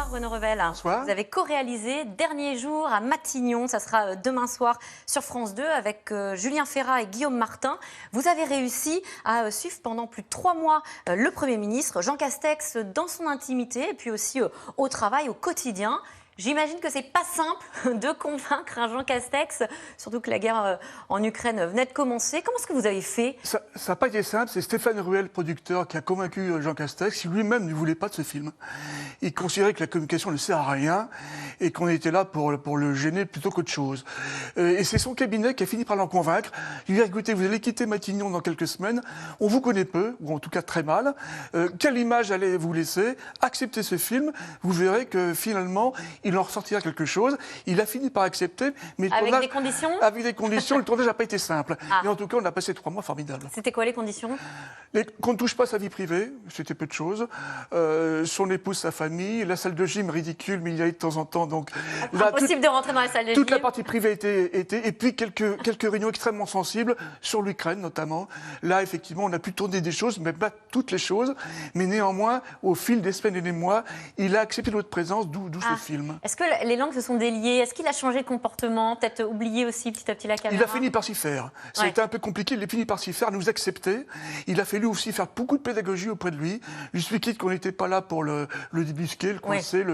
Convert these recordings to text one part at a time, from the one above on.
Bonsoir Renaud Revel. Bonsoir. Vous avez co-réalisé Dernier jour à Matignon. Ça sera demain soir sur France 2 avec Julien Ferrat et Guillaume Martin. Vous avez réussi à suivre pendant plus de 3 mois le Premier ministre, Jean Castex, dans son intimité et puis aussi au travail, au quotidien. J'imagine que c'est pas simple de convaincre un Jean Castex, surtout que la guerre en Ukraine venait de commencer. Comment est-ce que vous avez fait? Ça n'a pas été simple. C'est Stéphane Ruel, producteur, qui a convaincu Jean Castex, qui lui-même ne voulait pas de ce film. Il considérait que la communication ne sert à rien et qu'on était là pour le gêner plutôt qu'autre chose. Et c'est son cabinet qui a fini par l'en convaincre. Il lui a dit, écoutez, vous allez quitter Matignon dans quelques semaines. On vous connaît peu, ou en tout cas très mal. Quelle image allez vous laisser? Acceptez ce film. Vous verrez que finalement, il en ressortira quelque chose. Il a fini par accepter. Mais avec des conditions? Avec des conditions. Le tournage n'a pas été simple. Mais en tout cas, on a passé 3 mois formidables. C'était quoi les conditions? Qu'on ne touche pas sa vie privée, c'était peu de choses. Son épouse, sa famille, la salle de gym ridicule, mais il y allait de temps en temps. Donc, impossible de rentrer dans la salle de gym. Toute la partie privée était et puis quelques réunions extrêmement sensibles sur l'Ukraine notamment. Là, effectivement, on a pu tourner des choses, mais pas toutes les choses. Mais néanmoins, au fil des semaines et des mois, il a accepté notre présence, d'où ce film. Est-ce que les langues se sont déliées? Est-ce qu'il a changé de comportement? Peut-être oublié aussi petit à petit la caméra? Il a fini par s'y faire. Ça a été un peu compliqué, il a fini par s'y faire, nous accepter. Il a fallu aussi faire beaucoup de pédagogie auprès de lui expliquer qu'on n'était pas là pour le débusquer, le coincer,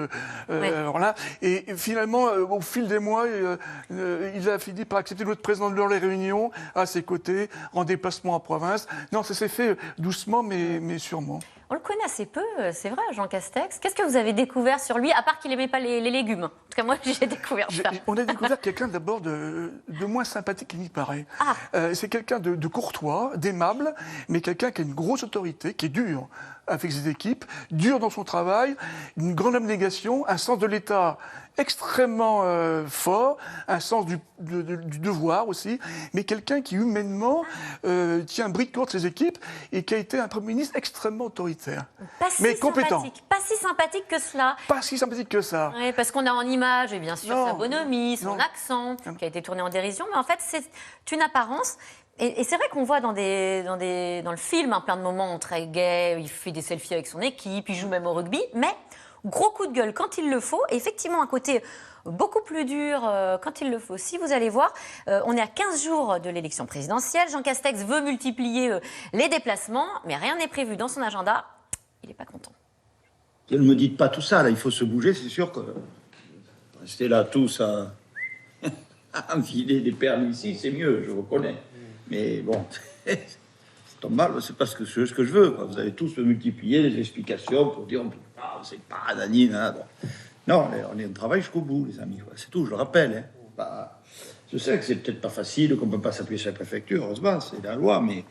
alors là. Et finalement, au fil des mois, il a fini par accepter notre présence dans les réunions, à ses côtés, en déplacement en province. Non, ça s'est fait doucement, mais sûrement. On le connaît assez peu, c'est vrai, Jean Castex. Qu'est-ce que vous avez découvert sur lui, à part qu'il n'aimait pas les légumes? En tout cas, moi, j'ai découvert ça. On a découvert quelqu'un d'abord de moins sympathique qu'il n'y paraît. C'est quelqu'un de courtois, d'aimable, mais quelqu'un qui a une grosse autorité, qui est dur avec ses équipes, dur dans son travail, une grande abnégation, un sens de l'État extrêmement fort, un sens du devoir aussi, mais quelqu'un qui humainement tient bride court de ses équipes et qui a été un Premier ministre extrêmement autoritaire, mais compétent. Pas si sympathique que cela. Pas si sympathique que ça. Oui, parce qu'on a en image, et bien sûr, sa bonhomie, son accent, qui a été tourné en dérision, mais en fait, c'est une apparence. Et c'est vrai qu'on voit dans le film plein de moments très gais, il fait des selfies avec son équipe, il joue même au rugby, mais gros coup de gueule quand il le faut, et effectivement un côté beaucoup plus dur quand il le faut. Si vous allez voir, on est à 15 jours de l'élection présidentielle, Jean Castex veut multiplier les déplacements, mais rien n'est prévu dans son agenda, il n'est pas content. Ne me dites pas tout ça, là, il faut se bouger, c'est sûr que rester là tous à enfiler des perles ici, c'est mieux, je reconnais. Mais bon, c'est mal, c'est pas ce que je veux. Quoi. Vous allez tous me multiplier des explications pour dire c'est pas Dani, bon. Non, on est en travail jusqu'au bout, les amis. C'est tout, je le rappelle. Je sais que c'est peut-être pas facile, qu'on peut pas s'appuyer sur la préfecture, heureusement, c'est la loi, mais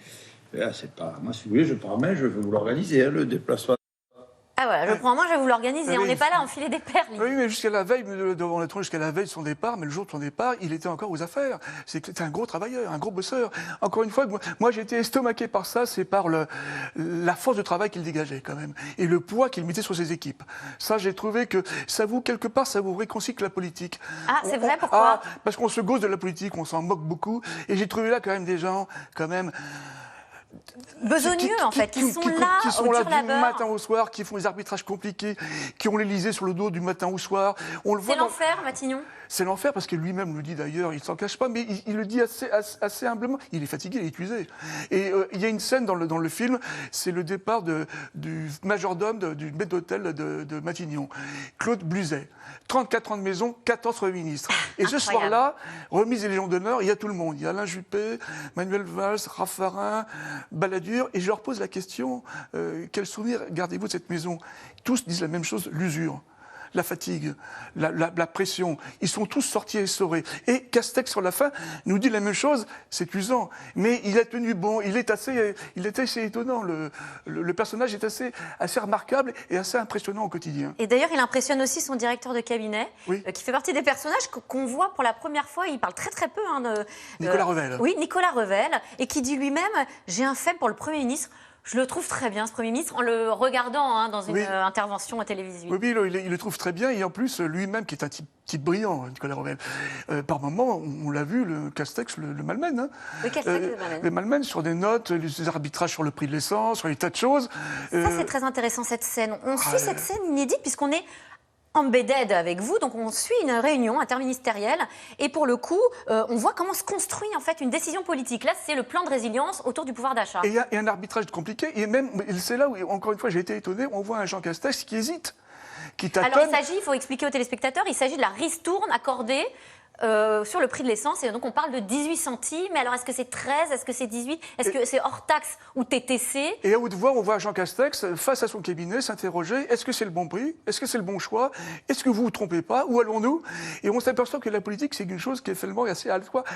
c'est pas. Moi, si vous voulez, je permets, je vais vous l'organiser, le déplacement. Ah voilà, je prends en main, je vais vous l'organiser. On n'est pas là à enfiler des perles. Oui, mais jusqu'à la veille, devant le trône, jusqu'à la veille de son départ, mais le jour de son départ, il était encore aux affaires. C'était un gros travailleur, un gros bosseur. Encore une fois, moi j'ai été estomaqué par ça, c'est par la force de travail qu'il dégageait quand même. Et le poids qu'il mettait sur ses équipes. Ça, j'ai trouvé que quelque part, ça vous réconcilie avec la politique. Ah, c'est vrai, pourquoi? Parce qu'on se gausse de la politique, on s'en moque beaucoup. Et j'ai trouvé là quand même des gens, quand même... besogneux en fait, qui sont là du matin au soir, qui font des arbitrages compliqués, qui ont l'Élysée sur le dos du matin au soir. C'est l'enfer, Matignon. C'est l'enfer parce que lui-même le dit d'ailleurs, il ne s'en cache pas, mais il le dit assez humblement. Il est fatigué, il est épuisé. Et il y a une scène dans le film, c'est le départ du majordome du maître d'hôtel de Matignon, Claude Bluzet. 34 ans de maison, 14 premiers ministres. Et ce soir-là, remise des Légions d'honneur, il y a tout le monde. Il y a Alain Juppé, Manuel Valls, Raffarin, Balladur. Et je leur pose la question, quel souvenir gardez-vous de cette maison? Tous disent la même chose, l'usure. La fatigue, la pression. Ils sont tous sortis essorés. Et Castex, sur la fin, nous dit la même chose. C'est usant. Mais il a tenu bon. Il est assez étonnant. Le personnage est assez remarquable et assez impressionnant au quotidien. Et d'ailleurs, il impressionne aussi son directeur de cabinet, qui fait partie des personnages qu'on voit pour la première fois. Il parle très très peu. Nicolas Revel. Oui, Nicolas Revel. Et qui dit lui-même, j'ai un faible pour le Premier ministre. Je le trouve très bien, ce Premier ministre, en le regardant dans une intervention télévisuelle. Oui, il le trouve très bien. Et en plus, lui-même, qui est un type brillant, Nicolas Revel, par moments, on l'a vu, le Castex le malmène. Hein. Oui, Castex le malmène. Le malmène sur des notes, les arbitrages sur le prix de l'essence, sur des tas de choses. Ça, c'est très intéressant, cette scène. On suit cette scène inédite, puisqu'on est embedded avec vous, donc on suit une réunion interministérielle et pour le coup, on voit comment se construit en fait une décision politique. Là, c'est le plan de résilience autour du pouvoir d'achat. Et il y a un arbitrage compliqué, et même, c'est là où, encore une fois, j'ai été étonné, on voit un Jean Castex qui hésite, qui tâtonne. Alors il faut expliquer aux téléspectateurs, il s'agit de la ristourne accordée sur le prix de l'essence, et donc on parle de 18 centimes, mais alors est-ce que c'est 13, est-ce que c'est 18, est-ce que c'est hors taxe ou TTC? Et à haute voix, on voit Jean Castex, face à son cabinet, s'interroger, est-ce que c'est le bon prix? Est-ce que c'est le bon choix? Est-ce que vous vous trompez pas? Où allons-nous? Et on s'aperçoit que la politique, c'est une chose qui est finalement assez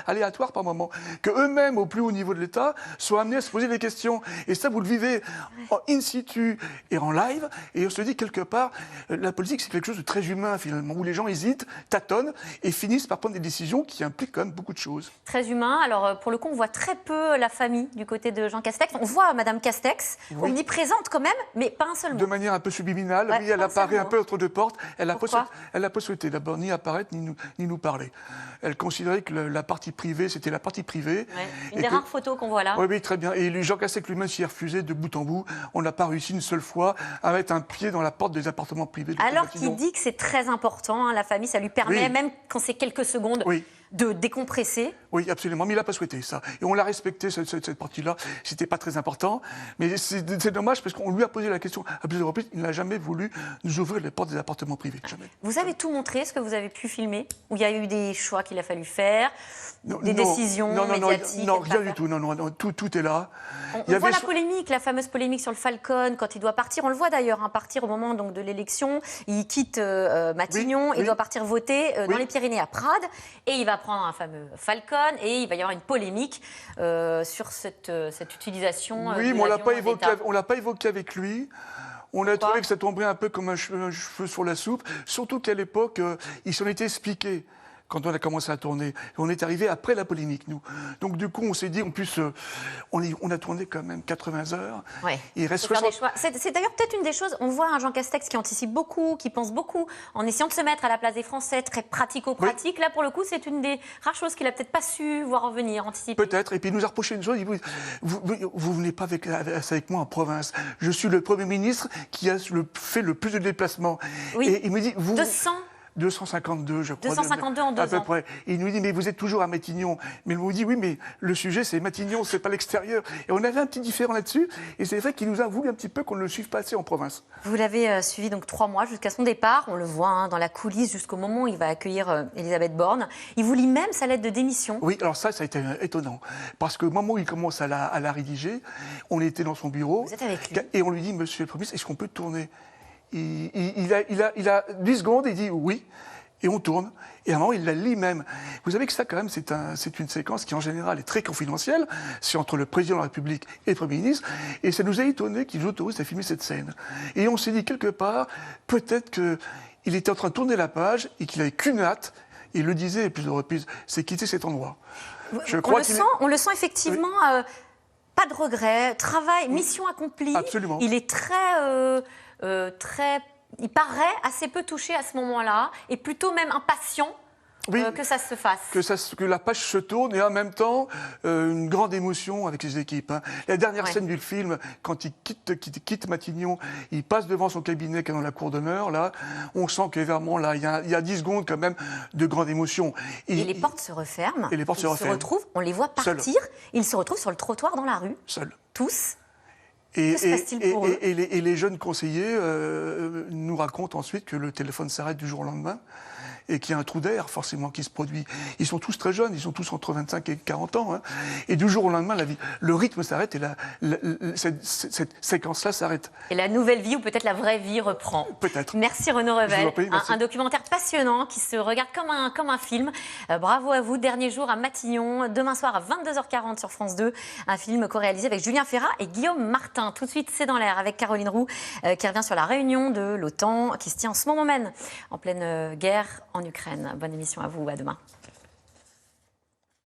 aléatoire par moment. Que eux-mêmes, au plus haut niveau de l'État, soient amenés à se poser des questions. Et ça, vous le vivez en in situ et en live, et on se dit quelque part, la politique, c'est quelque chose de très humain finalement, où les gens hésitent, tâtonnent, et finissent par prendre des décisions qui impliquent quand même beaucoup de choses. Très humain. Alors, pour le coup, on voit très peu la famille du côté de Jean Castex. On voit Madame Castex, omniprésente quand même, mais pas un seul mot. De manière un peu subliminale, Ouais, oui, elle apparaît un peu entre deux portes. Elle n'a pas souhaité d'abord ni apparaître, ni nous parler. Elle considérait que la partie privée, c'était la partie privée. Ouais. Une des rares photos qu'on voit là. Oui, très bien. Et Jean Castex lui-même s'y est refusé de bout en bout. On n'a pas réussi une seule fois à mettre un pied dans la porte des appartements privés. Alors qu'il dit que c'est très important, hein, la famille, ça lui permet, même quand c'est quelques secondes, de décompresser. Oui, absolument, mais il n'a pas souhaité ça. Et on l'a respecté, cette partie-là. C'était pas très important. Mais c'est dommage parce qu'on lui a posé la question à plusieurs reprises. Il n'a jamais voulu nous ouvrir les portes des appartements privés. Jamais. Vous avez tout montré, ce que vous avez pu filmer? Où il y a eu des choix qu'il a fallu faire, des décisions médiatiques? Non, rien du tout. Non, tout est là. On voit la polémique, la fameuse polémique sur le Falcon, quand il doit partir. On le voit d'ailleurs, hein, partir au moment donc, de l'élection. Il quitte Matignon, il doit partir voter dans les Pyrénées à Prades. Et il va prendre un fameux Falcon et il va y avoir une polémique sur cette utilisation. Oui, mais on ne l'a pas évoqué avec lui. On a trouvé que ça tomberait un peu comme un cheveu sur la soupe. Surtout qu'à l'époque, il s'en était expliqué. Quand on a commencé à tourner. On est arrivé après la polémique, nous. Donc, du coup, on s'est dit, en plus, on a tourné quand même 80 heures. Ouais. Il reste 60... C'est d'ailleurs peut-être une des choses, on voit un Jean Castex qui anticipe beaucoup, qui pense beaucoup, en essayant de se mettre à la place des Français, très pratico-pratique. Là, pour le coup, c'est une des rares choses qu'il n'a peut-être pas su voir en venir, anticiper. Peut-être. Et puis, il nous a reproché une chose, il dit, vous venez pas avec moi en province. Je suis le Premier ministre qui a fait le plus de déplacements. Oui. Et il me dit, 252, je crois. 252 en 2 ans. À peu près. Et il nous dit, mais vous êtes toujours à Matignon. Mais il nous dit, oui, mais le sujet, c'est Matignon, c'est pas l'extérieur. Et on avait un petit différent là-dessus. Et c'est vrai qu'il nous a voulu un petit peu qu'on ne le suive pas assez en province. Vous l'avez suivi donc 3 mois jusqu'à son départ. On le voit dans la coulisse jusqu'au moment où il va accueillir Elisabeth Borne. Il vous lit même sa lettre de démission. Oui, alors ça a été étonnant. Parce qu'au moment où il commence à la rédiger, on était dans son bureau. Vous êtes avec lui. Et on lui dit, monsieur le Premier ministre, est-ce qu'on peut tourner? Il a 10 secondes, il dit oui, et on tourne. Et à un moment, il la lit même. Vous savez que ça, quand même, c'est une séquence qui, en général, est très confidentielle. C'est entre le président de la République et le Premier ministre. Et ça nous a étonné qu'ils autorisent à filmer cette scène. Et on s'est dit, quelque part, peut-être qu'il était en train de tourner la page et qu'il n'avait qu'une hâte, et il le disait à plusieurs reprises, c'est quitter cet endroit. On le sent effectivement... Oui. Pas de regret, travail, mission accomplie. Absolument. Il est il paraît assez peu touché à ce moment-là et plutôt même impatient que ça se fasse. Que la page se tourne et en même temps, une grande émotion avec les équipes. Hein. La dernière scène du film, quand il quitte Matignon, il passe devant son cabinet qui est dans la cour d'honneur, là, on sent que vraiment, là, il y a 10 secondes quand même de grande émotion. Et les portes se referment. Et les portes se referment. On les voit partir. Ils se retrouvent sur le trottoir dans la rue. Seuls. Tous. Que se passe-t-il pour eux ? Et les jeunes conseillers nous racontent ensuite que le téléphone s'arrête du jour au lendemain et qu'il y a un trou d'air forcément qui se produit. Ils sont tous très jeunes, ils sont tous entre 25 et 40 ans. Hein, et du jour au lendemain, le rythme s'arrête et cette séquence-là s'arrête. Et la nouvelle vie, ou peut-être la vraie vie, reprend. Peut-être. Merci Renaud Revel. Merci. Un documentaire passionnant qui se regarde comme un film. Bravo à vous. Dernier jour à Matignon, demain soir à 22h40 sur France 2. Un film co-réalisé avec Julien Ferrat et Guillaume Martin. Tout de suite, c'est dans l'air avec Caroline Roux qui revient sur la réunion de l'OTAN qui se tient en ce moment même en pleine guerre en Ukraine. Bonne émission à vous, à demain.